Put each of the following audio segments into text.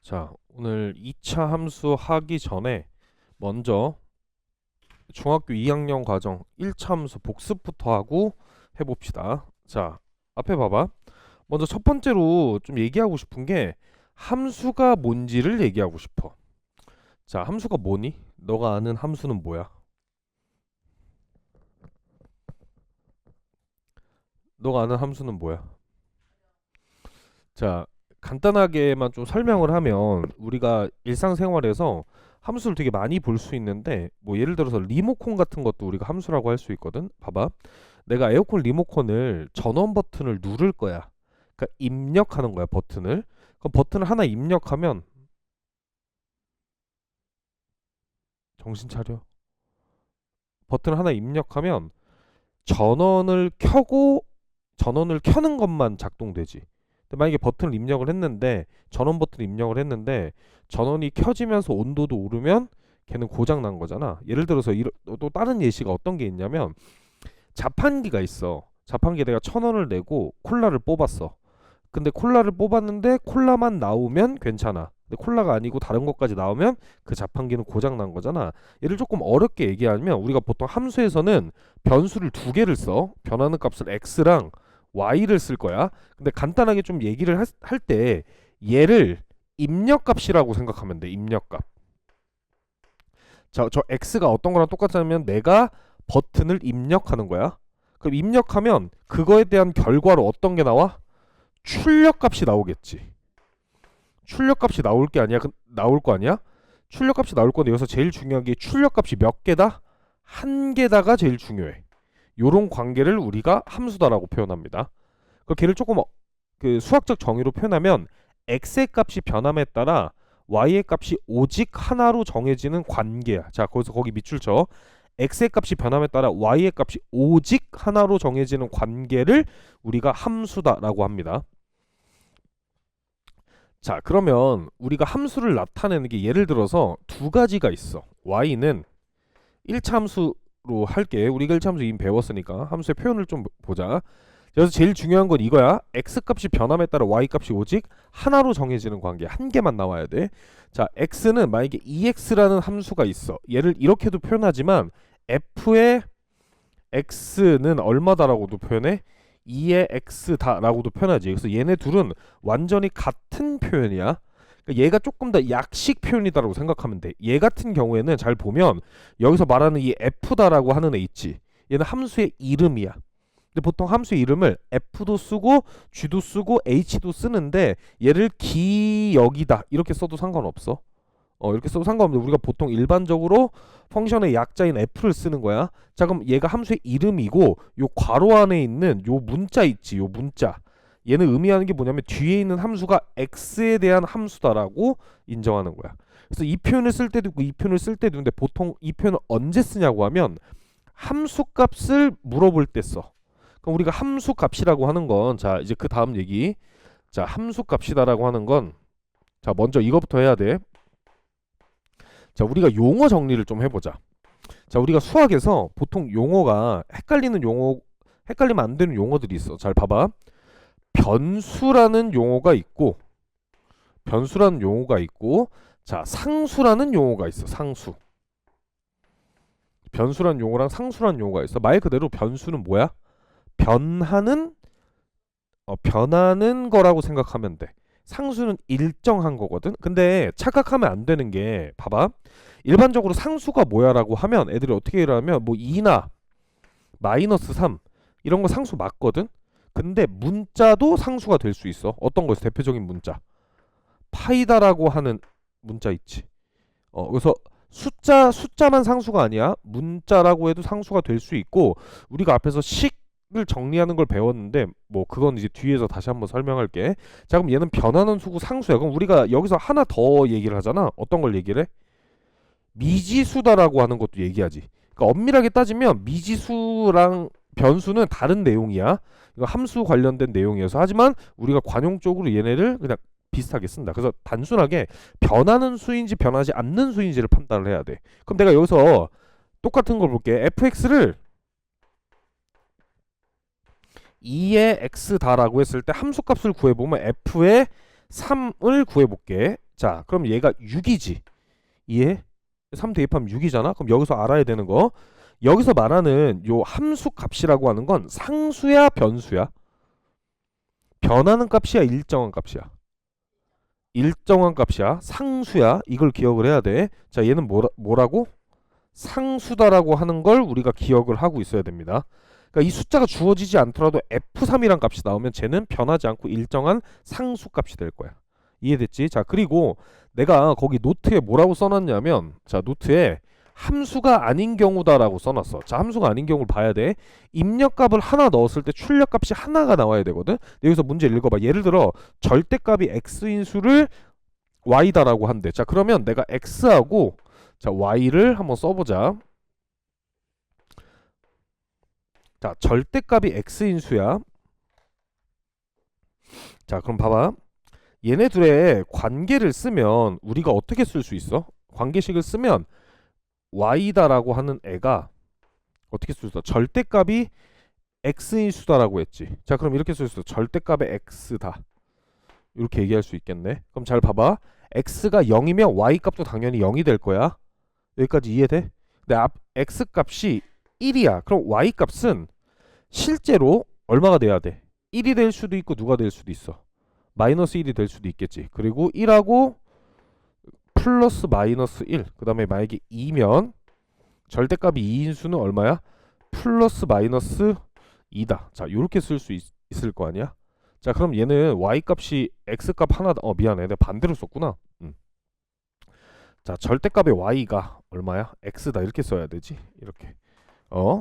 자, 오늘 2차 함수 하기 전에 먼저 중학교 2학년 과정 1차 함수 복습부터 하고 해봅시다. 자, 앞에 봐봐. 먼저 첫 번째로 좀 얘기하고 싶은 게 함수가 뭔지를 얘기하고 싶어. 자, 함수가 뭐니? 너가 아는 함수는 뭐야? 너가 아는 함수는 뭐야? 자, 간단하게만 좀 설명을 하면 우리가 일상생활에서 함수를 되게 많이 볼 수 있는데 뭐 예를 들어서 리모컨 같은 것도 우리가 함수라고 할 수 있거든. 봐봐. 내가 에어컨 리모컨을 전원 버튼을 누를 거야. 그러니까 입력하는 거야, 버튼을. 그럼 버튼을 하나 입력하면 정신 차려. 버튼을 하나 입력하면 전원을 켜고 전원을 켜는 것만 작동되지. 근데 만약에 버튼을 입력을 했는데 전원 버튼 입력을 했는데 전원이 켜지면서 온도도 오르면 걔는 고장 난 거잖아. 예를 들어서 또 다른 예시가 어떤 게 있냐면 자판기가 있어. 자판기에 내가 1,000원을 내고 콜라를 뽑았어. 근데 콜라를 뽑았는데 콜라만 나오면 괜찮아. 근데 콜라가 아니고 다른 것까지 나오면 그 자판기는 고장 난 거잖아. 얘를 조금 어렵게 얘기하면 우리가 보통 함수에서는 변수를 두 개를 써. 변하는 값을 x랑 y를 쓸 거야. 근데 간단하게 좀 얘기를 할 때 얘를 입력값이라고 생각하면 돼. 입력값. 자, 저 x가 어떤 거랑 똑같냐면 내가 버튼을 입력하는 거야. 그럼 입력하면 그거에 대한 결과로 어떤 게 나와? 출력값이 나오겠지. 출력값이 나올 거 아니야? 출력값이 나올 건데 여기서 제일 중요한 게 출력값이 몇 개다? 한 개다가 제일 중요해. 요런 관계를 우리가 함수다라고 표현합니다. 그 걔를 조금 그 수학적 정의로 표현하면 x의 값이 변함에 따라 y의 값이 오직 하나로 정해지는 관계야. 자, 거기서 거기 밑줄 쳐. x의 값이 변함에 따라 y의 값이 오직 하나로 정해지는 관계를 우리가 함수다라고 합니다. 자, 그러면 우리가 함수를 나타내는 게 예를 들어서 두 가지가 있어. y는 1차 함수로 할게. 우리가 1차 함수 이미 배웠으니까 함수의 표현을 좀 보자. 그래서 제일 중요한 건 이거야. x 값이 변함에 따라 y 값이 오직 하나로 정해지는 관계. 한 개만 나와야 돼. 자, x는 만약에 ex라는 함수가 있어. 얘를 이렇게도 표현하지만 f의 x는 얼마다라고도 표현해? 2의 x다라고도 표현하지. 그래서 얘네 둘은 완전히 같은 표현이야. 그러니까 얘가 조금 더 약식 표현이다라고 생각하면 돼. 얘 같은 경우에는 잘 보면 여기서 말하는 이 f다라고 하는 애 있지. 얘는 함수의 이름이야. 근데 보통 함수의 이름을 f도 쓰고 g도 쓰고 h도 쓰는데 얘를 기역이다 이렇게 써도 상관없어. 이렇게 써도 상관없는데 우리가 보통 일반적으로 펑션의 약자인 f를 쓰는 거야. 자, 그럼 얘가 함수의 이름이고 요 괄호 안에 있는 요 문자 있지. 요 문자. 얘는 의미하는 게 뭐냐면 뒤에 있는 함수가 x에 대한 함수다라고 인정하는 거야. 그래서 이 표현을 쓸 때도 있고 이 표현을 쓸 때도 있는데 보통 이 표현을 언제 쓰냐고 하면 함수값을 물어볼 때 써. 그럼 우리가 함수값이라고 하는 건 자, 이제 그 다음 얘기. 자, 함수값이다라고 하는 건 자, 먼저 이거부터 해야 돼. 자, 우리가 용어 정리를 좀 해보자. 자, 우리가 수학에서 보통 용어가 헷갈리면 안 되는 용어들이 있어. 잘 봐봐. 변수라는 용어가 있고, 자, 상수라는 용어가 있어. 상수. 변수라는 용어랑 상수라는 용어가 있어. 말 그대로 변수는 뭐야? 변하는 거라고 생각하면 돼. 상수는 일정한 거거든. 근데 착각하면 안 되는 게 봐봐. 일반적으로 상수가 뭐야라고 하면 애들이 어떻게 일하면 뭐 2나 마이너스 3 이런 거 상수 맞거든. 근데 문자도 상수가 될 수 있어. 어떤 거에서 대표적인 문자 파이다라고 하는 문자 있지. 그래서 숫자만 상수가 아니야. 문자라고 해도 상수가 될 수 있고 우리가 앞에서 식을 정리하는 걸 배웠는데 뭐 그건 이제 뒤에서 다시 한번 설명할게. 자, 그럼 얘는 변하는 수고 상수야. 그럼 우리가 여기서 하나 더 얘기를 하잖아. 어떤 걸 얘기를 해? 미지수다라고 하는 것도 얘기하지. 그러니까 엄밀하게 따지면 미지수랑 변수는 다른 내용이야. 이거 함수 관련된 내용이어서 하지만 우리가 관용적으로 얘네를 그냥 비슷하게 쓴다. 그래서 단순하게 변하는 수인지 변하지 않는 수인지를 판단을 해야 돼. 그럼 내가 여기서 똑같은 걸 볼게. fx를 2의 x다라고 했을 때 함수값을 구해보면 f의 3을 구해볼게. 자, 그럼 얘가 6이지. 이해? 3 대입하면 6이잖아. 그럼 여기서 알아야 되는 거, 여기서 말하는 요 함수 값이라고 하는 건 상수야 변수야? 변하는 값이야 일정한 값이야? 일정한 값이야. 상수야. 이걸 기억을 해야 돼. 자, 얘는 뭐라고? 상수다라고 하는 걸 우리가 기억을 하고 있어야 됩니다. 그러니까 이 숫자가 주어지지 않더라도 F3이란 값이 나오면 쟤는 변하지 않고 일정한 상수 값이 될 거야. 이해됐지? 자, 그리고 내가 거기 노트에 뭐라고 써놨냐면, 자, 노트에 함수가 아닌 경우다라고 써놨어. 자, 함수가 아닌 경우를 봐야 돼. 입력값을 하나 넣었을 때 출력값이 하나가 나와야 되거든. 여기서 문제 읽어봐. 예를 들어 절대값이 x인 수를 y다라고 한대. 자, 그러면 내가 x하고 자 y를 한번 써보자. 자, 절대값이 x인 수야. 자, 그럼 봐봐. 얘네 둘의 관계를 쓰면 우리가 어떻게 쓸 수 있어? 관계식을 쓰면 y다라고 하는 애가 어떻게 쓸 수 있어? 절대값이 x인 수다라고 했지. 자, 그럼 이렇게 쓸 수 있어. 절대값의 x다. 이렇게 얘기할 수 있겠네. 그럼 잘 봐봐. x가 0이면 y 값도 당연히 0이 될 거야. 여기까지 이해돼? 근데 x 값이 1이야. 그럼 y 값은 실제로 얼마가 돼야 돼? 1이 될 수도 있고 누가 될 수도 있어. 마이너스 1이 될 수도 있겠지. 그리고 1하고 플러스 마이너스 1. 그 다음에 만약에 2면 절대값이 2인 수는 얼마야? 플러스 마이너스 2다. 자, 요렇게 쓸 수 있을 거 아니야? 자, 그럼 얘는 y 값이 x 값 하나다. 미안해. 내가 반대로 썼구나. 자, 절대값의 y가 얼마야? x다. 이렇게 써야 되지. 이렇게.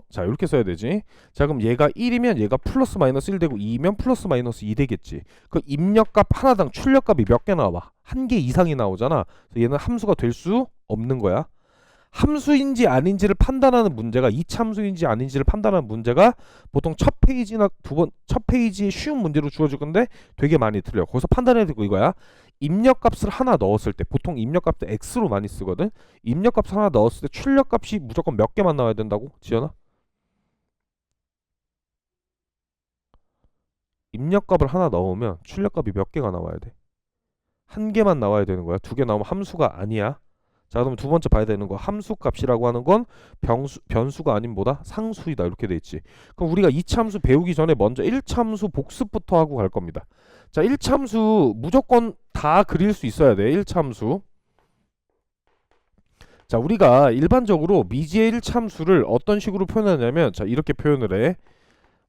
자, 이렇게 써야 되지. 자, 그럼 얘가 1이면 얘가 플러스 마이너스 1 되고 2면 플러스 마이너스 2 되겠지. 그 입력값 하나당 출력값이 몇 개 나와? 한 개 이상이 나오잖아. 그래서 얘는 함수가 될 수 없는 거야. 함수인지 아닌지를 판단하는 문제가, 이차함수인지 아닌지를 판단하는 문제가 보통 첫 페이지나 첫 페이지에 쉬운 문제로 주어질 건데 되게 많이 틀려. 거기서 판단해야 되고 이거야. 입력값을 하나 넣었을 때, 보통 입력값도 x로 많이 쓰거든. 입력값을 하나 넣었을 때 출력값이 무조건 몇 개만 나와야 된다고? 지연아? 입력값을 하나 넣으면 출력값이 몇 개가 나와야 돼? 한 개만 나와야 되는 거야. 두 개 나오면 함수가 아니야. 자, 그럼 두 번째 봐야 되는 거, 함수값이라고 하는 건 변수가 아닌 뭐다? 상수이다. 이렇게 돼 있지. 그럼 우리가 2차 함수 배우기 전에 먼저 1차 함수 복습부터 하고 갈 겁니다. 자, 1차 함수 무조건 다 그릴 수 있어야 돼. 1차 함수. 자, 우리가 일반적으로 미지의 1차 함수를 어떤 식으로 표현하냐면, 자, 이렇게 표현을 해.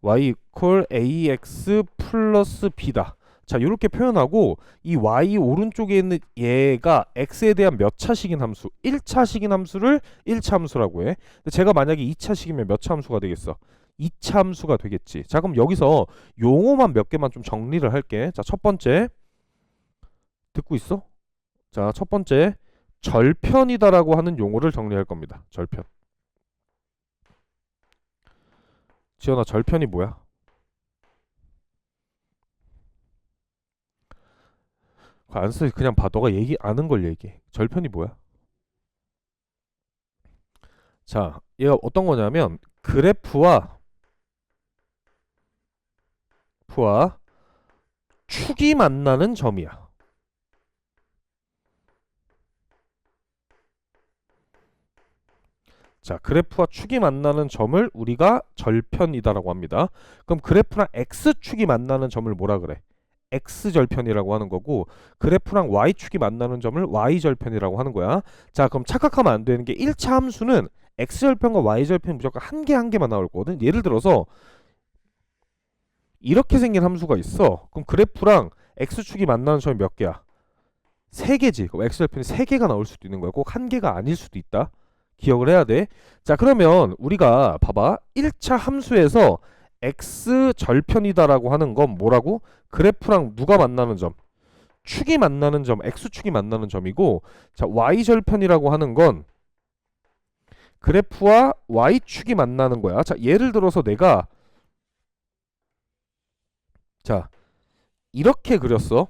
y equal ax 플러스 b다. 자, 이렇게 표현하고 이 y 오른쪽에 있는 얘가 x에 대한 몇 차식인 함수, 1차식인 함수를 1차 함수라고 해. 근데 제가 만약에 2차식이면 몇 차 함수가 되겠어? 2차 함수가 되겠지. 자, 그럼 여기서 용어만 몇 개만 좀 정리를 할게. 자, 첫 번째, 듣고 있어? 자, 첫 번째, 절편이다라고 하는 용어를 정리할 겁니다. 절편. 지연아, 절편이 뭐야? 안 써. 그냥 봐. 너가 아는 걸 얘기해. 절편이 뭐야? 자, 얘가 어떤 거냐면 그래프와 축이 만나는 점이야. 자, 그래프와 축이 만나는 점을 우리가 절편이다라고 합니다. 그럼 그래프랑 x축이 만나는 점을 뭐라 그래? x절편이라고 하는 거고, 그래프랑 y축이 만나는 점을 y절편이라고 하는 거야. 자, 그럼 착각하면 안 되는 게 1차 함수는 x절편과 y절편이 무조건 한 개만 나올 거거든. 예를 들어서 이렇게 생긴 함수가 있어. 그럼 그래프랑 x축이 만나는 점이 몇 개야? 3개지. 그럼 x절편이 3개가 나올 수도 있는 거야. 꼭 한 개가 아닐 수도 있다. 기억을 해야 돼. 자, 그러면 우리가 봐봐. 1차 함수에서 x절편이다라고 하는 건 뭐라고? 그래프랑 누가 만나는 점? 축이 만나는 점, x축이 만나는 점이고, 자, y절편이라고 하는 건 그래프와 y축이 만나는 거야. 자, 예를 들어서 내가 자, 이렇게 그렸어.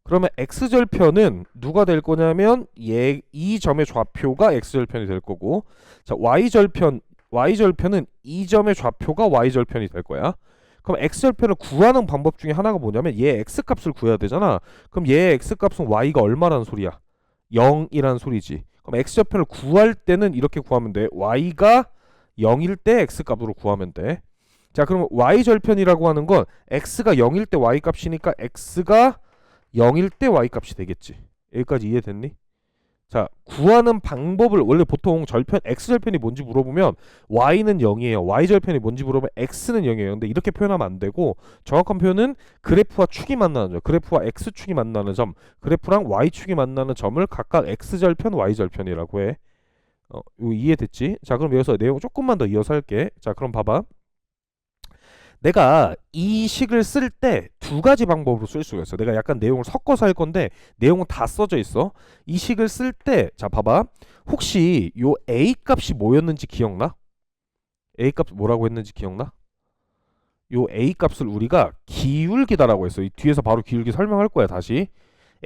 그러면 x절편은 누가 될 거냐면 이 점의 좌표가 x절편이 될 거고, 자, y절편은 이 점의 좌표가 y절편이 될 거야. 그럼 x절편을 구하는 방법 중에 하나가 뭐냐면 얘 x값을 구해야 되잖아. 그럼 얘 x값은 y가 얼마라는 소리야? 0이라는 소리지. 그럼 x절편을 구할 때는 이렇게 구하면 돼. y가 0일 때 x값으로 구하면 돼. 자, 그럼 y절편이라고 하는 건 x가 0일 때 y값이니까 x가 0일 때 y값이 되겠지. 여기까지 이해됐니? 자, 구하는 방법을 원래 보통 절편 x절편이 뭔지 물어보면 y는 0이에요. y절편이 뭔지 물어보면 x는 0이에요. 근데 이렇게 표현하면 안 되고 정확한 표현은 그래프와 축이 만나는 점, 그래프와 x축이 만나는 점, 그래프랑 y축이 만나는 점을 각각 x절편, y절편이라고 해. 이거 이해됐지? 자, 그럼 여기서 내용 조금만 더 이어서 할게. 자, 그럼 봐봐. 내가 이 식을 쓸 때 두 가지 방법으로 쓸 수가 있어. 내가 약간 내용을 섞어서 할 건데 내용은 다 써져 있어. 이 식을 쓸 때, 자 봐봐. 혹시 요 a 값이 뭐였는지 기억나? a 값 뭐라고 했는지 기억나? 요 a 값을 우리가 기울기다라고 했어. 이 뒤에서 바로 기울기 설명할 거야. 다시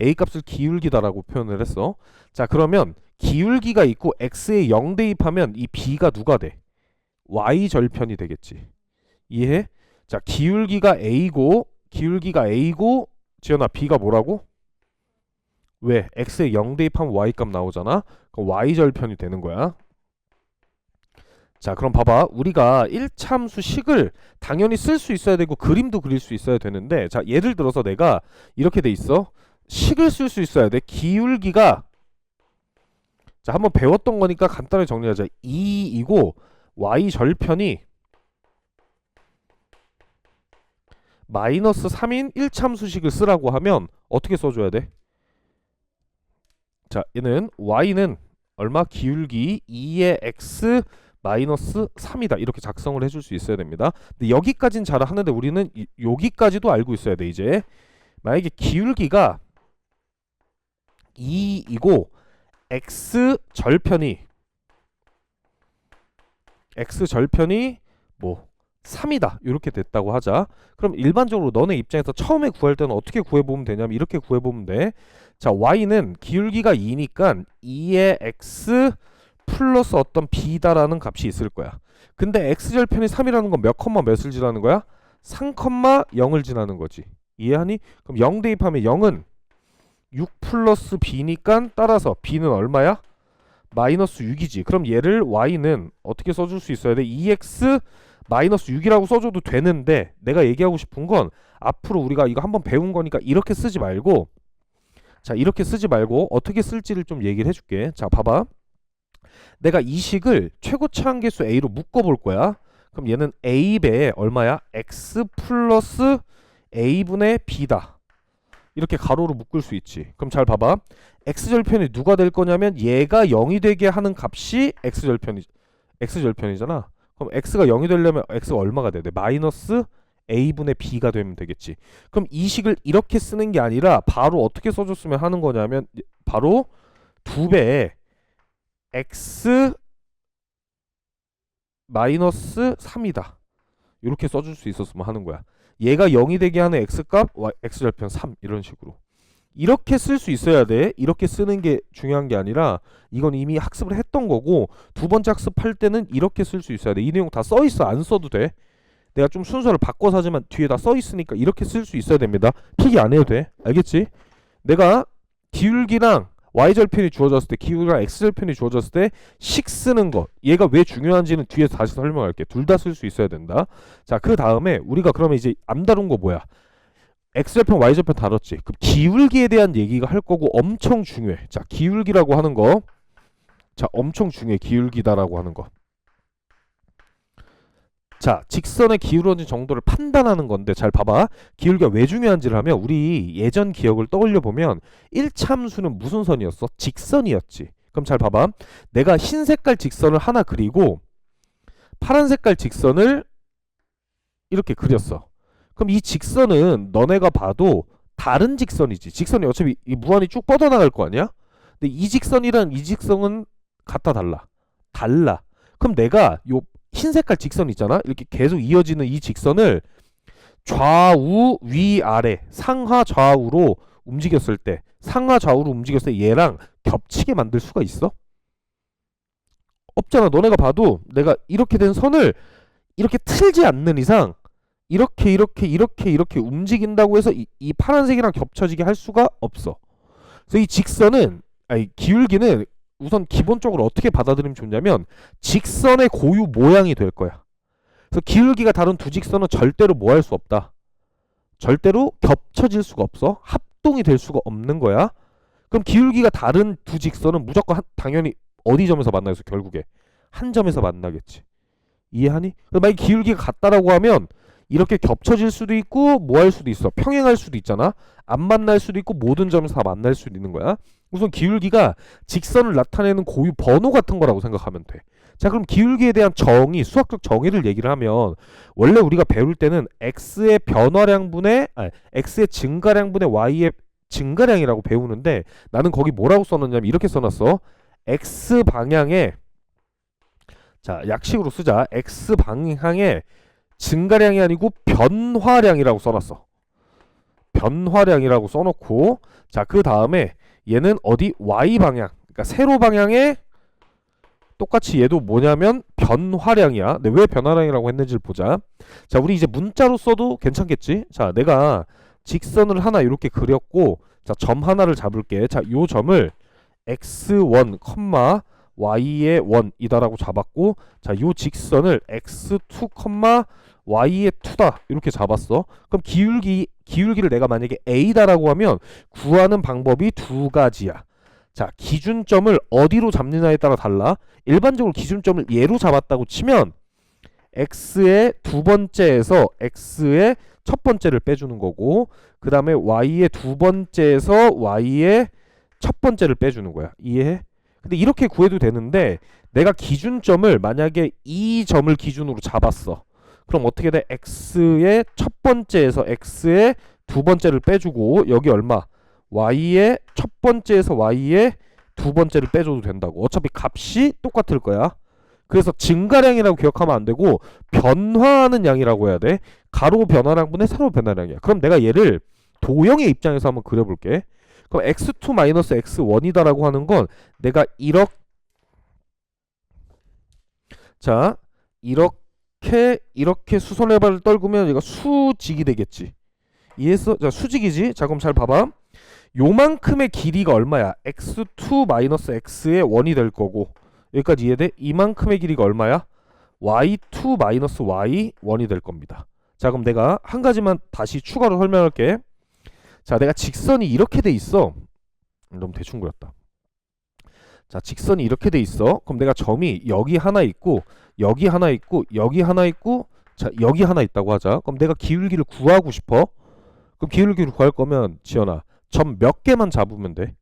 a 값을 기울기다라고 표현을 했어. 자, 그러면 기울기가 있고 x에 0 대입하면 이 b가 누가 돼? y 절편이 되겠지. 이해해? 자, 기울기가 a고 지연아 b가 뭐라고? 왜? x에 0 대입하면 y값 나오잖아. 그럼 y절편이 되는 거야. 자, 그럼 봐봐. 우리가 1차함수 식을 당연히 쓸 수 있어야 되고 그림도 그릴 수 있어야 되는데, 자, 예를 들어서 내가 이렇게 돼 있어. 식을 쓸 수 있어야 돼. 기울기가, 자, 한번 배웠던 거니까 간단하게 정리하자. 2이고 y절편이 마이너스 3인 1참수식을 쓰라고 하면 어떻게 써줘야 돼? 자, 얘는 y는 얼마? 기울기 2의 x 마이너스 3이다. 이렇게 작성을 해줄 수 있어야 됩니다. 근데 여기까지는 잘 하는데 우리는 여기까지도 알고 있어야 돼. 이제 만약에 기울기가 2이고 x절편이 뭐 3이다 이렇게 됐다고 하자. 그럼 일반적으로 너네 입장에서 처음에 구할 때는 어떻게 구해보면 되냐면 이렇게 구해보면 돼. 자, y는 기울기가 2니까 2의 x 플러스 어떤 b다라는 값이 있을 거야. 근데 x절편이 3이라는 건 몇 컴마 몇을 지나는 거야? 3,0을 지나는 거지. 이해하니? 그럼 0 대입하면 0은 6 플러스 b니까 따라서 b는 얼마야? 마이너스 6이지. 그럼 얘를 y는 어떻게 써줄 수 있어야 돼? 2x 마이너스 6이라고 써줘도 되는데 내가 얘기하고 싶은 건 앞으로 우리가 이거 한번 배운 거니까 이렇게 쓰지 말고, 자, 이렇게 쓰지 말고 어떻게 쓸지를 좀 얘기를 해줄게. 자, 봐봐. 내가 이 식을 최고차 함계수 a로 묶어볼 거야. 그럼 얘는 a배 얼마야? x 플러스 a분의 b다. 이렇게 가로로 묶을 수 있지. 그럼 잘 봐봐. x절편이 누가 될 거냐면 얘가 0이 되게 하는 값이 x절편이잖아. 그럼 x가 0이 되려면 x가 얼마가 돼야 돼? 마이너스 a분의 b가 되면 되겠지. 그럼 이 식을 이렇게 쓰는 게 아니라 바로 어떻게 써줬으면 하는 거냐면 바로 2배의 x 마이너스 3이다. 이렇게 써줄 수 있었으면 하는 거야. 얘가 0이 되게 하는 x값 x절편 3 이런 식으로. 이렇게 쓸 수 있어야 돼. 이렇게 쓰는 게 중요한 게 아니라 이건 이미 학습을 했던 거고 두 번째 학습할 때는 이렇게 쓸 수 있어야 돼. 이 내용 다 써 있어. 안 써도 돼. 내가 좀 순서를 바꿔서 하지만 뒤에 다 써 있으니까 이렇게 쓸 수 있어야 됩니다. 필기 안 해도 돼. 알겠지? 내가 기울기랑 y절편이 주어졌을 때, 기울기랑 x절편이 주어졌을 때 식 쓰는 거, 얘가 왜 중요한지는 뒤에 다시 설명할게. 둘 다 쓸 수 있어야 된다. 자, 그 다음에 우리가 그러면 이제 안 다룬 거 뭐야? x절편, y절편 다뤘지. 그럼 기울기에 대한 얘기가 할 거고 엄청 중요해. 자, 기울기라고 하는 거, 자, 엄청 중요해. 기울기다라고 하는 거. 자, 직선의 기울어진 정도를 판단하는 건데 잘 봐봐. 기울기가 왜 중요한지를 하면 우리 예전 기억을 떠올려 보면 1참수는 무슨 선이었어? 직선이었지. 그럼 잘 봐봐. 내가 흰 색깔 직선을 하나 그리고 파란 색깔 직선을 이렇게 그렸어. 그럼 이 직선은 너네가 봐도 다른 직선이지. 직선이 어차피 이 무한히 쭉 뻗어나갈 거 아니야? 근데 이 직선이랑 이 직선은 같다 달라? 달라. 그럼 내가 요 흰 색깔 직선 있잖아. 이렇게 계속 이어지는 이 직선을 좌우 위아래 상하 좌우로 움직였을 때 얘랑 겹치게 만들 수가 있어? 없잖아. 너네가 봐도 내가 이렇게 된 선을 이렇게 틀지 않는 이상 이렇게 움직인다고 해서 이 파란색이랑 겹쳐지게 할 수가 없어. 그래서 이 직선은 기울기는 우선 기본적으로 어떻게 받아들이면 좋냐면 직선의 고유 모양이 될 거야. 그래서 기울기가 다른 두 직선은 절대로 뭐 할 수 없다. 절대로 겹쳐질 수가 없어. 합동이 될 수가 없는 거야. 그럼 기울기가 다른 두 직선은 무조건 당연히 어디 점에서 만나겠어? 결국에 한 점에서 만나겠지. 이해하니? 만약에 기울기가 같다라고 하면 이렇게 겹쳐질 수도 있고 뭐 할 수도 있어. 평행할 수도 있잖아. 안 만날 수도 있고 모든 점에서 다 만날 수도 있는 거야. 우선 기울기가 직선을 나타내는 고유 번호 같은 거라고 생각하면 돼. 자, 그럼 기울기에 대한 정의, 수학적 정의를 얘기를 하면 원래 우리가 배울 때는 x의 변화량분의 x의 증가량분의 y의 증가량이라고 배우는데 나는 거기 뭐라고 써놨냐면 이렇게 써놨어. x 방향에 자, 약식으로 쓰자. x 방향의 증가량이 아니고 변화량이라고 써놨어. 변화량이라고 써놓고 자, 그 다음에 얘는 어디? y 방향. 그러니까 세로 방향에 똑같이 얘도 뭐냐면 변화량이야. 근데 왜 변화량이라고 했는지를 보자. 자, 우리 이제 문자로 써도 괜찮겠지? 자, 내가 직선을 하나 이렇게 그렸고 자, 점 하나를 잡을게. 자, 요 점을 x1, y의 1이다라고 잡았고 자, 요 직선을 x2, y의 2다 이렇게 잡았어. 그럼 기울기를 내가 만약에 a다라고 하면 구하는 방법이 두 가지야. 자, 기준점을 어디로 잡느냐에 따라 달라. 일반적으로 기준점을 얘로 잡았다고 치면 x의 두 번째에서 x의 첫 번째를 빼주는 거고 그 다음에 y의 두 번째에서 y의 첫 번째를 빼주는 거야. 이해해? 근데 이렇게 구해도 되는데 내가 기준점을 만약에 이 점을 기준으로 잡았어. 그럼 어떻게 돼? x의 첫 번째에서 x의 두 번째를 빼주고 여기 얼마? y의 첫 번째에서 y의 두 번째를 빼줘도 된다고. 어차피 값이 똑같을 거야. 그래서 증가량이라고 기억하면 안 되고 변화하는 양이라고 해야 돼. 가로 변화량분의 세로 변화량이야. 그럼 내가 얘를 도형의 입장에서 한번 그려볼게. 그럼 x2 x1이다라고 하는 건 내가 이렇게 수선의 발을 떨구면 얘가 수직이 되겠지. 이해했어? 자, 수직이지? 자, 그럼 잘 봐봐. 요만큼의 길이가 얼마야? x2 x의 1이 될 거고 여기까지 이해돼? 이만큼의 길이가 얼마야? y2 y 1이 될 겁니다. 자, 그럼 내가 한 가지만 다시 추가로 설명할게. 자, 내가 직선이 이렇게 돼 있어. 너무 대충 그렸다. 자, 직선이 이렇게 돼 있어. 그럼 내가 점이 여기 하나 있고 여기 하나 있고 여기 하나 있고 자, 여기 하나 있다고 하자. 그럼 내가 기울기를 구하고 싶어. 그럼 기울기를 구할 거면 지연아 점 몇 개만 잡으면 돼.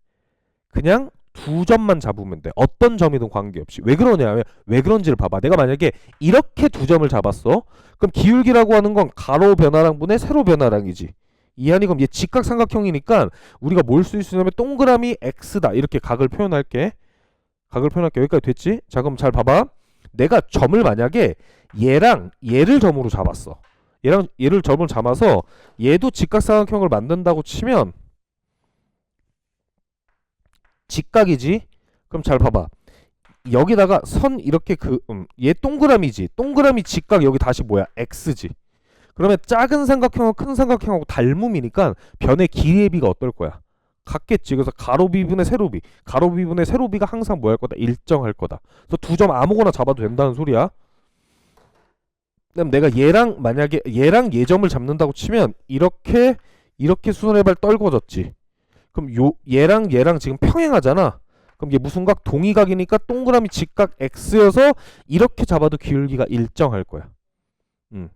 그냥 두 점만 잡으면 돼. 어떤 점이든 관계없이. 왜 그러냐면 왜 그런지를 봐봐. 내가 만약에 이렇게 두 점을 잡았어. 그럼 기울기라고 하는 건 가로 변화량분의 세로 변화량이지. 이해하니? 그럼 얘 직각삼각형이니까 우리가 뭘 쓸 수 있냐면 동그라미 x다. 이렇게 각을 표현할게. 여기까지 됐지? 자, 그럼 잘 봐봐. 내가 점을 만약에 얘랑 얘를 점으로 잡았어. 얘랑 얘를 점을 잡아서 얘도 직각삼각형을 만든다고 치면 직각이지? 그럼 잘 봐봐. 여기다가 선 이렇게 얘 동그라미지. 동그라미 직각 여기 다시 뭐야? x지. 그러면 작은 삼각형하고 큰 삼각형하고 닮음이니까 변의 길이의 비가 어떨 거야? 같겠지. 그래서 가로비분의 세로비. 가로비분의 세로비가 항상 뭐 할 거다? 일정할 거다. 그래서 두 점 아무거나 잡아도 된다는 소리야. 그럼 내가 만약에 얘랑 얘 점을 잡는다고 치면 이렇게 수선의 발 떨궈졌지. 그럼 얘랑 지금 평행하잖아. 그럼 이게 무슨 각? 동의각이니까 동그라미 직각 x여서 이렇게 잡아도 기울기가 일정할 거야.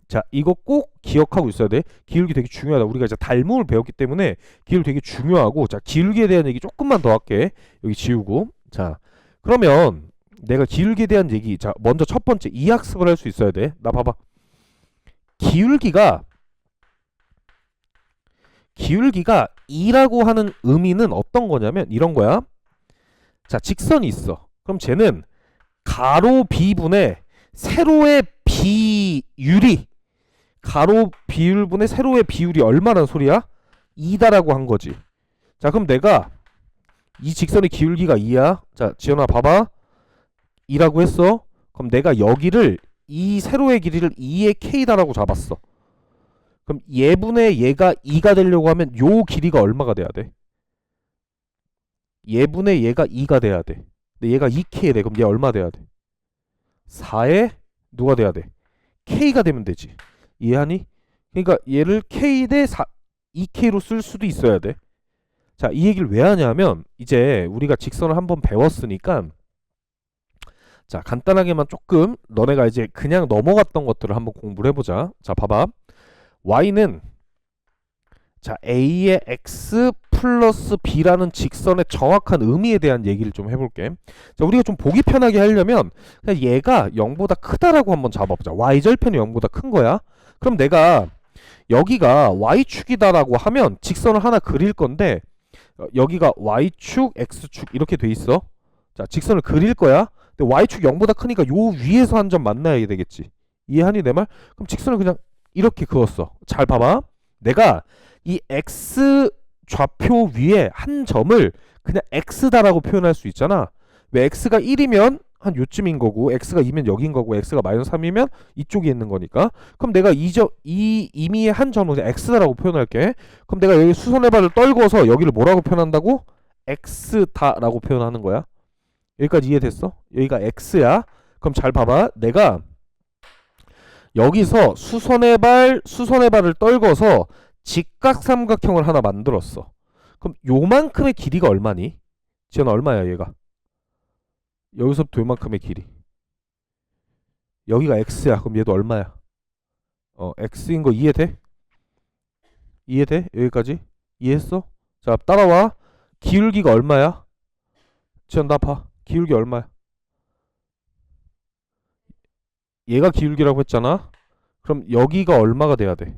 자, 이거 꼭 기억하고 있어야 돼. 기울기 되게 중요하다. 우리가 이제 닮음을 배웠기 때문에 기울기 되게 중요하고 자, 기울기에 대한 얘기 조금만 더 할게. 여기 지우고. 자, 그러면 내가 기울기에 대한 얘기 자, 먼저 첫 번째 이 학습을 할 수 있어야 돼. 나 봐봐. 기울기가 2라고 하는 의미는 어떤 거냐면 이런 거야. 자, 직선이 있어. 그럼 쟤는 가로 b분의 세로의 비율이 가로 비율분의 세로의 비율이 얼마란 소리야? 2다라고 한 거지. 자, 그럼 내가 이 직선의 기울기가 2야. 자, 지연아 봐봐. 2라고 했어. 그럼 내가 여기를 이 세로의 길이를 2의 k다라고 잡았어. 그럼 얘분의 얘가 2가 되려고 하면 요 길이가 얼마가 돼야 돼? 얘분의 얘가 2가 돼야 돼. 근데 얘가 2K래. 그럼 얘 얼마 돼야 돼? 4에 누가 돼야 돼? K가 되면 되지. 이해하니? 그러니까 얘를 K 대 2K로 쓸 수도 있어야 돼. 자, 이 얘기를 왜 하냐면 이제 우리가 직선을 한번 배웠으니까 자, 간단하게만 조금 너네가 이제 그냥 넘어갔던 것들을 한번 공부를 해보자. 자, 봐봐. y는 자, a의 x 플러스 b라는 직선의 정확한 의미에 대한 얘기를 좀 해볼게. 자, 우리가 좀 보기 편하게 하려면 그냥 얘가 0보다 크다라고 한번 잡아보자. y절편이 0보다 큰 거야. 그럼 내가 여기가 y축이다라고 하면 직선을 하나 그릴 건데 여기가 y축, x축 이렇게 돼 있어. 자, 직선을 그릴 거야. 근데 y축 0보다 크니까 요 위에서 한 점 만나야 되겠지. 이해하니 내 말? 그럼 직선을 그냥 이렇게 그었어. 잘 봐봐. 내가 이 x 좌표 위에 한 점을 그냥 x다라고 표현할 수 있잖아. 왜 x가 1이면 한 요쯤인 거고 x가 2면 여기인 거고 x가 마이너스 3이면 이쪽에 있는 거니까. 그럼 내가 이 임의의 한 점을 그냥 x다라고 표현할게. 그럼 내가 여기 수선의 발을 떨궈서 여기를 뭐라고 표현한다고? x다라고 표현하는 거야. 여기까지 이해됐어? 여기가 x야. 그럼 잘 봐봐. 내가 여기서 수선의 발을 떨궈서 직각삼각형을 하나 만들었어. 그럼 요만큼의 길이가 얼마니? 지연아 얼마야 얘가? 여기서부터 요만큼의 길이. 여기가 x야. 그럼 얘도 얼마야? x인 거 이해돼? 이해돼? 여기까지? 이해했어? 자, 따라와. 기울기가 얼마야? 지연 나 봐. 기울기 얼마야? 얘가 기울기라고 했잖아. 그럼 여기가 얼마가 돼야 돼?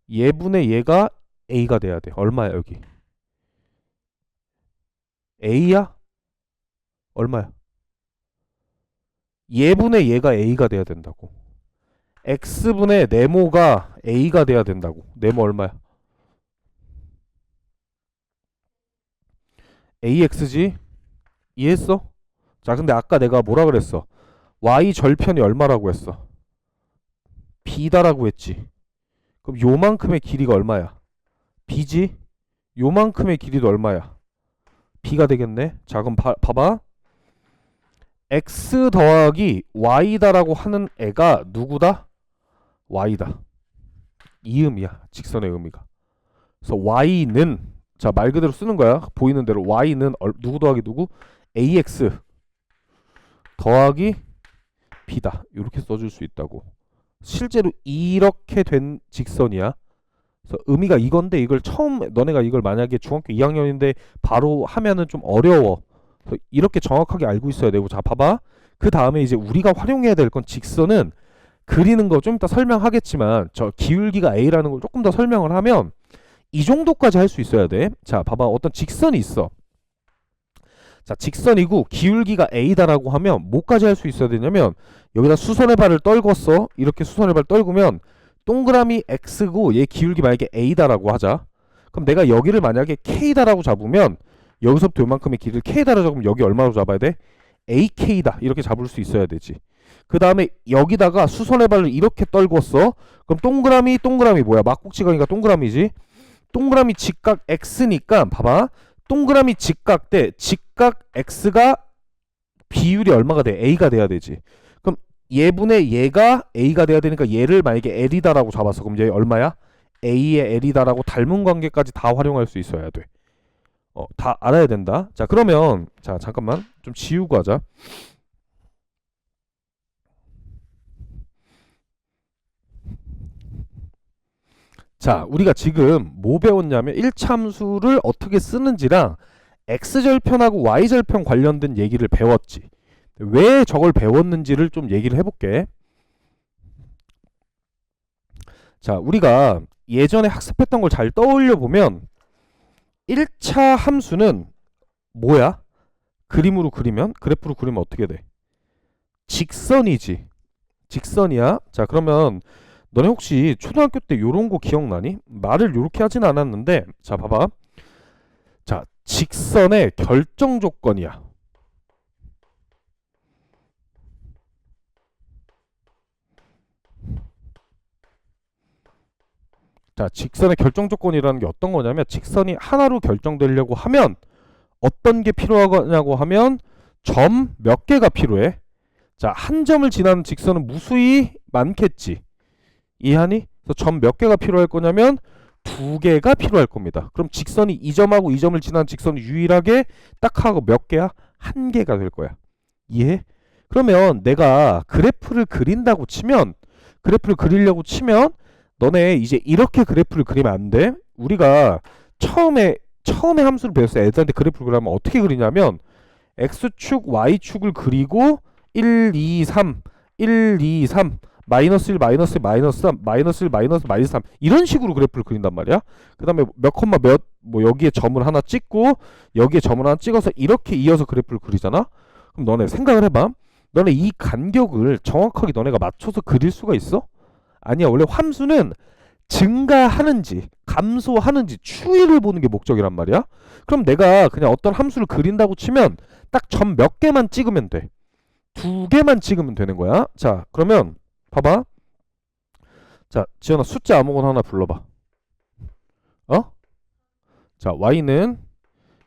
얘분의 얘가 a가 돼야 돼. 얼마야 여기? a야? 얼마야? 얘분의 얘가 a가 돼야 된다고. x분의 네모가 a가 돼야 된다고. 네모 얼마야? ax지? 이해했어? 자, 근데 아까 내가 뭐라 그랬어? y 절편이 얼마라고 했어? b다라고 했지. 그럼 요만큼의 길이가 얼마야? b지? 요만큼의 길이도 얼마야? b가 되겠네. 자, 그럼 봐봐. x 더하기 y다라고 하는 애가 누구다? y다. 이 의미야. 직선의 의미가. 그래서 y는 자, 말 그대로 쓰는 거야. 보이는 대로 y는 누구 더하기 누구? ax 더하기 b다. 이렇게 써줄 수 있다고. 실제로 이렇게 된 직선이야. 그래서 의미가 이건데 이걸 처음 너네가 이걸 만약에 중학교 2학년인데 바로 하면은 좀 어려워. 그래서 이렇게 정확하게 알고 있어야 되고. 자, 봐봐. 그 다음에 이제 우리가 활용해야 될 건 직선은 그리는 거 좀 이따 설명하겠지만 저 기울기가 a라는 걸 조금 더 설명을 하면 이 정도까지 할 수 있어야 돼. 자, 봐봐. 어떤 직선이 있어. 자, 직선이고 기울기가 a다라고 하면 뭐까지 할 수 있어야 되냐면 여기다 수선의 발을 떨궜어. 이렇게 수선의 발 떨구면 동그라미 x고 얘 기울기 만약에 a다라고 하자. 그럼 내가 여기를 만약에 k다라고 잡으면 여기서부터 요만큼의 길이를 k다라고 잡으면 여기 얼마로 잡아야 돼? ak다 이렇게 잡을 수 있어야 되지. 그 다음에 여기다가 수선의 발을 이렇게 떨궜어. 그럼 동그라미 뭐야? 막국지각이니까 동그라미지. 동그라미 직각 x니까 봐봐. 동그라미 직각 대 직각 x가 비율이 얼마가 돼? a가 돼야 되지. 그럼 얘분의 얘가 a가 돼야 되니까 얘를 만약에 l이다라고 잡았어. 그럼 얘 얼마야? a의 l이다라고 닮은 관계까지 다 활용할 수 있어야 돼. 다 알아야 된다. 자, 그러면 자, 잠깐만 좀 지우고 하자. 자, 우리가 지금 뭐 배웠냐면 1참수를 어떻게 쓰는지랑 x절편하고 y절편 관련된 얘기를 배웠지. 왜 저걸 배웠는지를 좀 얘기를 해볼게. 자, 우리가 예전에 학습했던 걸 잘 떠올려 보면 1차 함수는 뭐야? 그림으로 그리면? 그래프로 그리면 어떻게 돼? 직선이지. 직선이야. 자, 그러면 너네 혹시 초등학교 때 요런 거 기억나니? 말을 요렇게 하진 않았는데 자, 봐봐. 자, 직선의 결정 조건이야. 자, 직선의 결정 조건이라는 게 어떤 거냐면 직선이 하나로 결정되려고 하면 어떤 게 필요하냐고 하면 점 몇 개가 필요해? 자, 한 점을 지나는 직선은 무수히 많겠지. 이해하니? 그래서 점 몇 개가 필요할 거냐면 두 개가 필요할 겁니다. 그럼 직선이 이 점하고 이 점을 지나는 직선이 유일하게 딱 하고 몇 개야? 한 개가 될 거야. 이해? 그러면 내가 그래프를 그린다고 치면 그래프를 그리려고 치면 너네 이제 이렇게 그래프를 그리면 안 돼. 우리가 처음에 함수를 배웠을 때 애들한테 그래프를 그리면 어떻게 그리냐면 x축, y축을 그리고 1, 2, 3, 1, 2, 3 마이너스 1, 마이너스 1, 마이너스 3, 마이너스 1, 마이너스 3 이런 식으로 그래프를 그린단 말이야. 그 다음에 몇 콤마 몇 뭐 여기에 점을 하나 찍고 여기에 점을 하나 찍어서 이렇게 이어서 그래프를 그리잖아. 그럼 너네 생각을 해봐. 너네 이 간격을 정확하게 너네가 맞춰서 그릴 수가 있어? 아니야. 원래 함수는 증가하는지 감소하는지 추이를 보는 게 목적이란 말이야. 그럼 내가 그냥 어떤 함수를 그린다고 치면 딱 점 몇 개만 찍으면 돼. 두 개만 찍으면 되는 거야. 자, 그러면 봐봐. 자, 지연아 숫자 아무거나 하나 불러봐. 어? 자, y는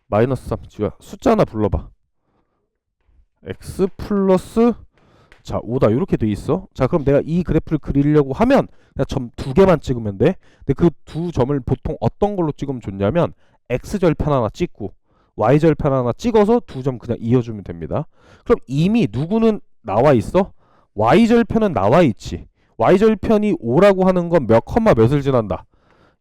마이너스 3. 지연아 숫자 하나 불러봐. x 플러스 자 5다 이렇게 돼 있어. 자, 그럼 내가 이 그래프를 그리려고 하면 그냥 점 두 개만 찍으면 돼. 근데 그 두 점을 보통 어떤 걸로 찍으면 좋냐면 x절편 하나 찍고 y절편 하나 찍어서 두 점 그냥 이어주면 됩니다. 그럼 이미 누구는 나와 있어? y절편은 나와 있지. y절편이 5라고 하는 건 몇 컴마 몇을 지난다?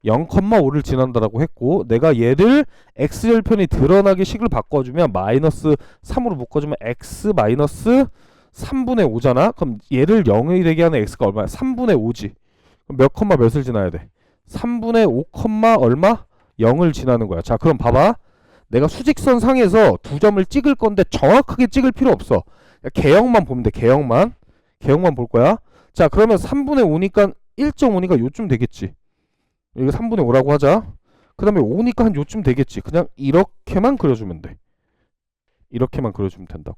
0,5를 지난다라고 했고 내가 얘를 x절편이 드러나게 식을 바꿔주면 마이너스 3으로 묶어주면 x 마이너스 3분의 5잖아. 그럼 얘를 0이 되게 하는 x가 얼마야? 3분의 5지. 그럼 몇 컴마 몇을 지나야 돼? 3분의 5 컴마 얼마? 0을 지나는 거야. 자, 그럼 봐봐. 내가 수직선 상에서 두 점을 찍을 건데 정확하게 찍을 필요 없어. 개형만 보면 돼. 개형만 볼 거야. 자, 그러면 3분의 5니까 1.5니까 요쯤 되겠지. 이거 3분의 5라고 하자. 그 다음에 5니까 한 요쯤 되겠지. 그냥 이렇게만 그려주면 돼. 이렇게만 그려주면 된다고.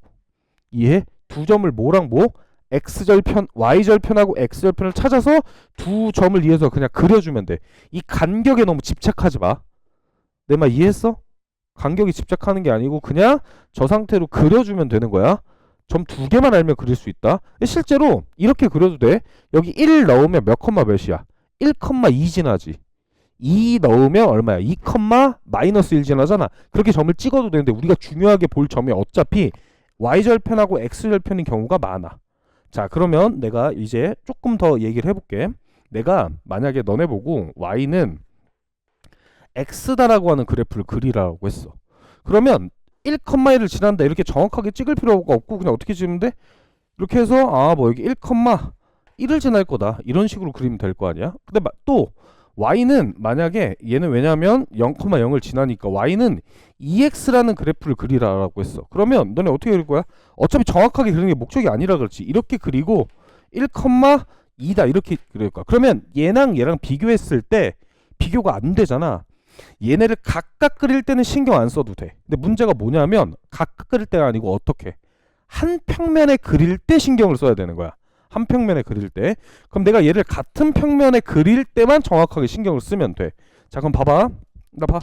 이해? 두 점을 뭐랑 뭐? x절편, y절편하고 x절편을 찾아서 두 점을 이해해서 그냥 그려주면 돼. 이 간격에 너무 집착하지 마. 내 말 이해했어? 간격이 집착하는 게 아니고 그냥 저 상태로 그려주면 되는 거야. 점 두 개만 알면 그릴 수 있다. 실제로 이렇게 그려도 돼. 여기 1 넣으면 몇 컴마 몇이야? 1,2 지나지. 2 넣으면 얼마야? 2, 마이너스 1 지나잖아. 그렇게 점을 찍어도 되는데 우리가 중요하게 볼 점이 어차피 y절편하고 x절편인 경우가 많아. 자, 그러면 내가 이제 조금 더 얘기를 해볼게. 내가 만약에 너네 보고 y는 x다라고 하는 그래프를 그리라고 했어. 그러면 1,1을 지난다 이렇게 정확하게 찍을 필요가 없고 그냥 어떻게 찍으면 돼? 이렇게 해서 뭐 여기 1,1을 지날 거다 이런 식으로 그리면 될 거 아니야. 근데 또 y는 만약에 얘는 왜냐면 0,0을 지나니까 y는 ex라는 그래프를 그리라고 했어. 그러면 너네 어떻게 그릴 거야? 어차피 정확하게 그리는 게 목적이 아니라 그렇지. 이렇게 그리고 1,2다 이렇게 그릴 거야. 그러면 얘랑 비교했을 때 비교가 안 되잖아. 얘네를 각각 그릴 때는 신경 안 써도 돼. 근데 문제가 뭐냐면 각각 그릴 때가 아니고 어떻게? 한 평면에 그릴 때 신경을 써야 되는 거야. 한 평면에 그릴 때. 그럼 내가 얘를 같은 평면에 그릴 때만 정확하게 신경을 쓰면 돼. 자, 그럼 봐봐. 나 봐.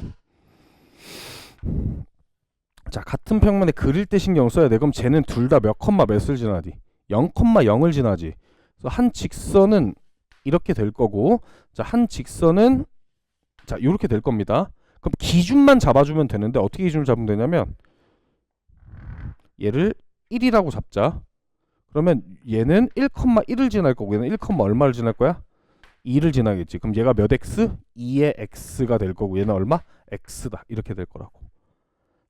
자, 같은 평면에 그릴 때 신경을 써야 돼. 그럼 쟤는 둘 다 몇 컴마 몇을 지나지? 0,0을 지나지. 그래서 한 직선은 이렇게 될 거고, 자, 한 직선은 자, 이렇게 될 겁니다. 그럼 기준만 잡아주면 되는데 어떻게 기준을 잡으면 되냐면 얘를 1이라고 잡자. 그러면 얘는 1,1을 지날 거고 얘는 1, 얼마를 지날 거야? 2를 지나겠지. 그럼 얘가 몇 x? 2의 x가 될 거고 얘는 얼마? x다. 이렇게 될 거라고.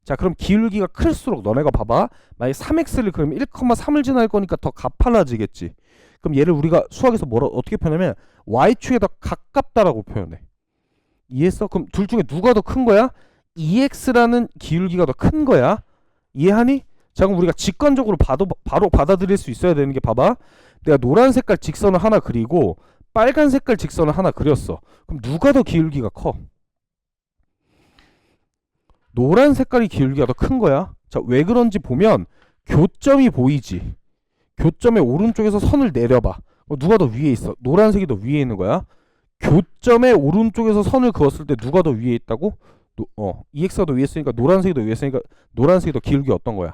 자, 그럼 기울기가 클수록 너네가 봐봐. 만약에 3x를 그러면 1,3을 지날 거니까 더 가팔라지겠지. 그럼 얘를 우리가 수학에서 어떻게 표현하면 y축에 더 가깝다라고 표현해. 이해했어? 그럼 둘 중에 누가 더 큰 거야? 2x라는 기울기가 더 큰 거야. 이해하니? 자, 그럼 우리가 직관적으로 바로 받아들일 수 있어야 되는 게 봐봐. 내가 노란 색깔 직선을 하나 그리고 빨간 색깔 직선을 하나 그렸어. 그럼 누가 더 기울기가 커? 노란 색깔이 기울기가 더 큰 거야. 자, 왜 그런지 보면 교점이 보이지. 교점의 오른쪽에서 선을 내려봐. 누가 더 위에 있어? 노란색이 더 위에 있는 거야. 교점의 오른쪽에서 선을 그었을 때 누가 더 위에 있다고? EX가 더 위에 있으니까 노란색이 더 위에 있으니까 노란색이 더 기울기 어떤 거야?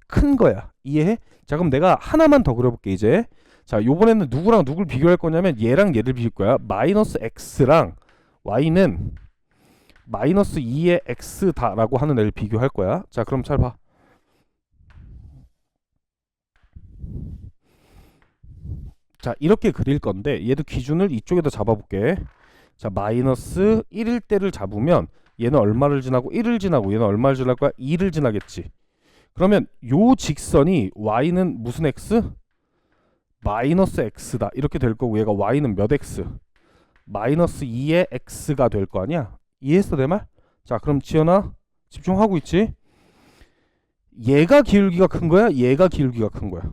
큰 거야. 이해해? 자, 그럼 내가 하나만 더 그려볼게 이제. 자, 요번에는 누구랑 누굴 비교할 거냐면 얘랑 얘를 비교할 거야. 마이너스 x랑 y는 마이너스 2의 x다라고 하는 애를 비교할 거야. 자, 그럼 잘 봐. 자, 이렇게 그릴 건데 얘도 기준을 이쪽에다 잡아볼게. 자, 마이너스 1일 때를 잡으면 얘는 얼마를 지나고 1을 지나고 얘는 얼마를 지날 거야? 2를 지나겠지. 그러면 요 직선이 y는 무슨 x? 마이너스 x다 이렇게 될 거고 얘가 y는 몇 x? 마이너스 2의 x가 될 거 아니야? 이해했어 내 말? 자, 그럼 지연아 집중하고 있지? 얘가 기울기가 큰 거야? 얘가 기울기가 큰 거야?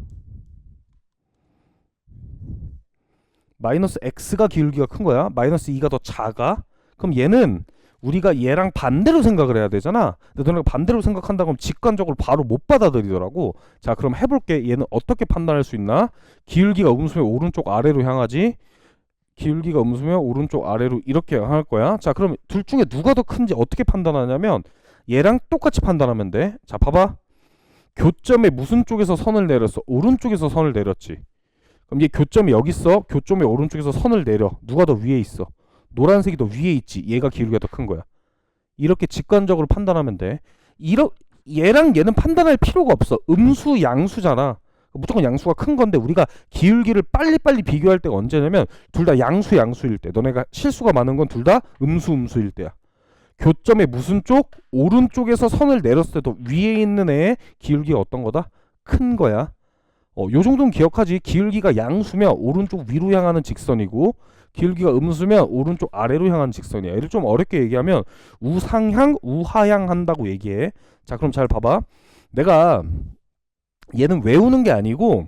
마이너스 x가 기울기가 큰 거야? 마이너스 2가 더 작아? 그럼 얘는 우리가 얘랑 반대로 생각을 해야 되잖아. 근데 너네가 반대로 생각한다 그러면 직관적으로 바로 못 받아들이더라고. 자, 그럼 해볼게. 얘는 어떻게 판단할 수 있나? 기울기가 음수면 오른쪽 아래로 향하지. 기울기가 음수면 오른쪽 아래로 이렇게 향할 거야. 자, 그럼 둘 중에 누가 더 큰지 어떻게 판단하냐면 얘랑 똑같이 판단하면 돼. 자, 봐봐. 교점에 무슨 쪽에서 선을 내렸어? 오른쪽에서 선을 내렸지. 그럼 얘 교점이 여기 있어. 교점의 오른쪽에서 선을 내려. 누가 더 위에 있어? 노란색이 더 위에 있지. 얘가 기울기가 더 큰 거야. 이렇게 직관적으로 판단하면 돼. 얘랑 얘는 판단할 필요가 없어. 음수 양수잖아. 무조건 양수가 큰 건데 우리가 기울기를 빨리빨리 비교할 때가 언제냐면 둘 다 양수일 때. 너네가 실수가 많은 건 둘 다 음수일 때야. 교점의 무슨 쪽? 오른쪽에서 선을 내렸을 때도 위에 있는 애의 기울기가 어떤 거다? 큰 거야. 요 정도는 기억하지. 기울기가 양수면 오른쪽 위로 향하는 직선이고 기울기가 음수면 오른쪽 아래로 향하는 직선이야. 얘를 좀 어렵게 얘기하면 우상향, 우하향 한다고 얘기해. 자, 그럼 잘 봐봐. 내가 얘는 외우는 게 아니고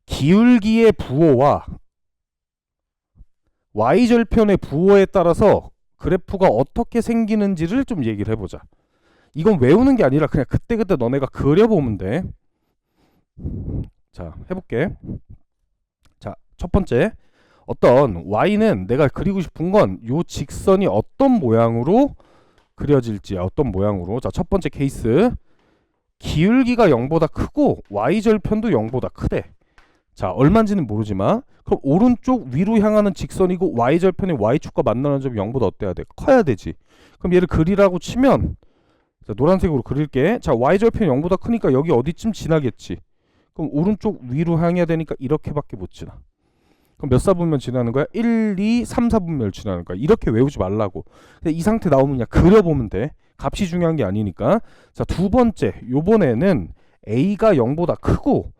기울기의 부호와 y절편의 부호에 따라서 그래프가 어떻게 생기는지를 좀 얘기를 해보자. 이건 외우는 게 아니라 그냥 그때그때 너네가 그려보면 돼. 자, 해볼게. 자, 첫 번째 어떤 y는 내가 그리고 싶은 건 요 직선이 어떤 모양으로 그려질지. 어떤 모양으로. 자, 첫 번째 케이스 기울기가 0보다 크고 y절편도 0보다 크대. 자, 얼마인지는 모르지만 그럼 오른쪽 위로 향하는 직선이고 y절편의 y축과 만나는 점이 0보다 어때야 돼? 커야 되지. 그럼 얘를 그리라고 치면 자, 노란색으로 그릴게. 자, y절편이 0보다 크니까 여기 어디쯤 지나겠지. 그럼 오른쪽 위로 향해야 되니까 이렇게밖에 못 지나. 그럼 몇 사분면 지나는 거야? 1, 2, 3, 4분면을 지나는 거야. 이렇게 외우지 말라고. 이 상태 나오면 그냥 그려보면 돼. 값이 중요한 게 아니니까. 자, 두 번째. 요번에는 A가 0보다 크고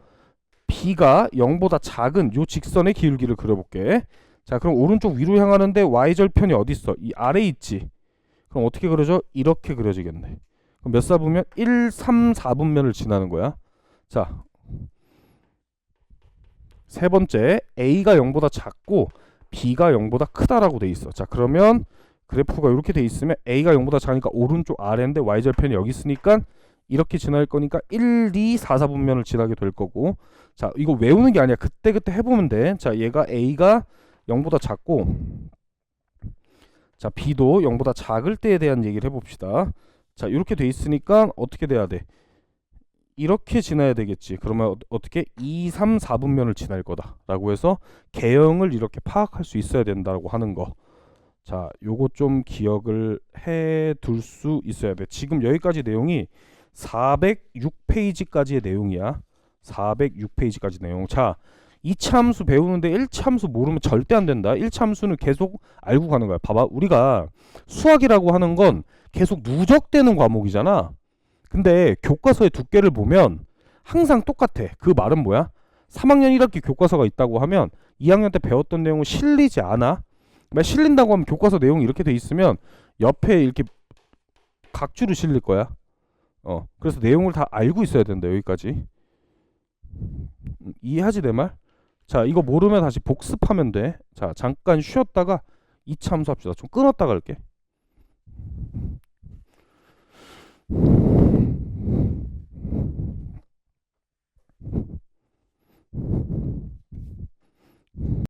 B가 0보다 작은 요 직선의 기울기를 그려볼게. 자, 그럼 오른쪽 위로 향하는데 Y절편이 어디 있어? 이 아래에 있지. 그럼 어떻게 그려져? 이렇게 그려지겠네. 그럼 몇 사분면? 1, 3, 4분면을 지나는 거야. 자, 세 번째 A가 0보다 작고 B가 0보다 크다라고 돼 있어. 자, 그러면 그래프가 이렇게 돼 있으면 A가 0보다 작으니까 오른쪽 아래인데 Y절편이 여기 있으니까 이렇게 지날 거니까 1, 2, 4, 4분면을 지나게 될 거고. 자, 이거 외우는 게 아니야. 그때그때 해보면 돼. 자, 얘가 A가 0보다 작고 자, B도 0보다 작을 때에 대한 얘기를 해봅시다. 자, 이렇게 돼 있으니까 어떻게 돼야 돼? 이렇게 지나야 되겠지. 그러면 어떻게 2, 3, 4분면을 지날 거다 라고 해서 개형을 이렇게 파악할 수 있어야 된다고 하는 거. 자, 요거 좀 기억을 해 둘 수 있어야 돼. 지금 여기까지 내용이 406페이지까지의 내용이야. 406페이지까지 내용. 자, 2차 함수 배우는데 1차 함수 모르면 절대 안 된다. 1차 함수는 계속 알고 가는 거야. 봐봐. 우리가 수학이라고 하는 건 계속 누적되는 과목이잖아. 근데 교과서의 두께를 보면 항상 똑같아. 그 말은 뭐야? 3학년 1학기 교과서가 있다고 하면 2학년 때 배웠던 내용은 실리지 않아. 실린다고 하면 교과서 내용이 이렇게 돼 있으면 옆에 이렇게 각주로 실릴 거야. 그래서 내용을 다 알고 있어야 된다. 여기까지. 이해하지 내 말? 자, 이거 모르면 다시 복습하면 돼. 자, 잠깐 쉬었다가 2차 함수 합시다. 좀 끊었다 갈게.